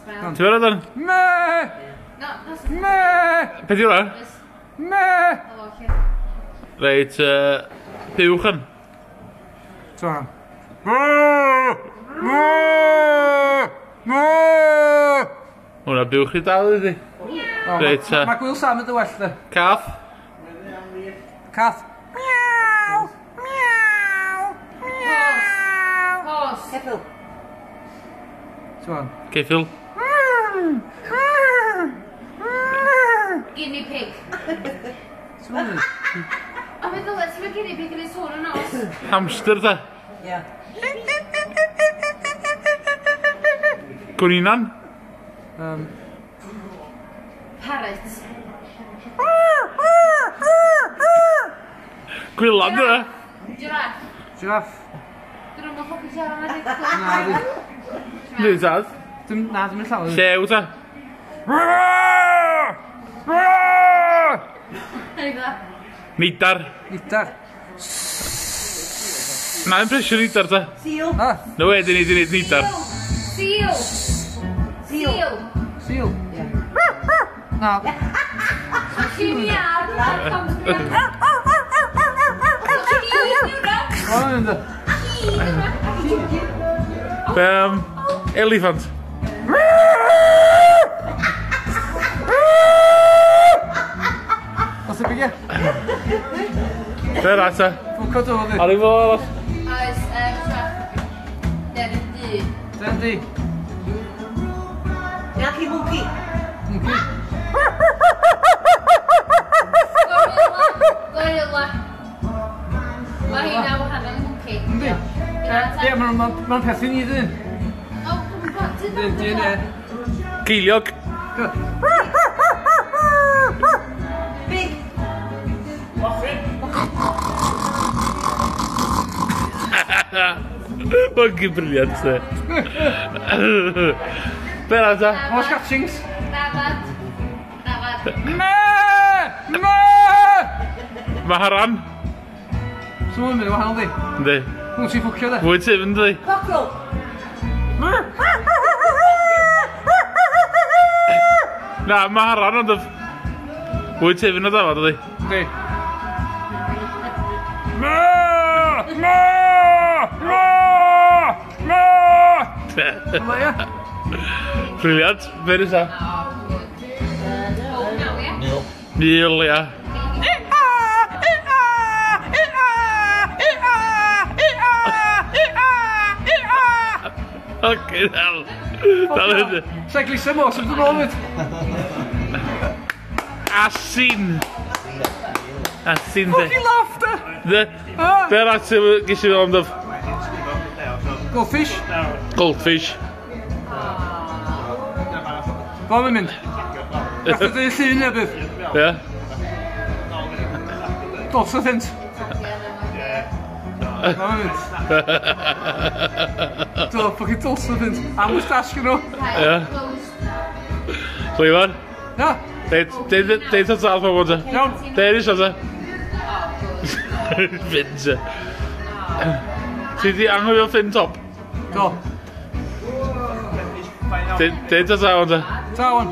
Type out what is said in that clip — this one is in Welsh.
Ti'n fawr Adam? Me! Me! Beth yw hwnna? Me! Reit, buwch yn. Twan. Hwna buwch i dal iddi. Reit, Mae gwyl Sam yn dy well da. Cath. Cath. Miaw! Miaw! Miaw! Hos. Ceffyl. Twan. Ceffyl. Guinea pig. Twan. A fe ddyled sy'n guinea pig yn ei sôn yn os. Hamster da. Ia. Gwninan. Parrot. Gwylan dyna. Giraffe. Giraffe. Dyn nhw'n ffocin siarad yma dweud. Na, di. Nid tad. Na, dim yn llawer. Llew ta. Nidar. Nidar. Na impression nidar ta. Seal. No wedyn ni di wneud nidar. Seal. Seal. Seal. Na. Ti'n iard. O, ynddo. Elephant. Os y bygau? Be rata? Ffwc o dod i. Ar i fo arall. Oes, Deryn du. Den di. Iaki mwci. Mwnci. Gorilla. Mae hynna wahanol mwci. Yndi. Ie, mae'n pethu ni dyn. O, dwi'n Dyn, e. Ceiliog. Big. Mae'n gybriliant se. Be rata? Oes gatchings. Rafad. Rafad. Me! Me! Maharan. So mae'n mynd i wahanol di. Yndi. Hwnnw ti'n ffwcio da. Fwy tyf yndi. Cockerel. Na, maharan ond yf. Fwy tyf yn o dafod ydi. Yndi. Me! Me! Me! Me! Yma ia. Briliant. Be ni sa? O, naw, ia? Mil, ia. Fucking hell. Dal hynny. Sa'n glisau mos yn dod ôl fyd. Asin. Asin de. Fucking laugh da. De. Be rata gysi fel amdaf? Goldfish. Goldfish. Bo mae'n mynd. Gatho dy llun neu bydd. Ia. Dos o ffint. Bo mae'n mynd. Do, fucking dos o ffint. A moustache gyno. Ia. Llwyfan? Na. Deud o tal pobl ta. Iawn. Deud isio ta. Fynd ta. Ti di anghofio ffyn top? Do. Deud o tal ta. Ta, wan.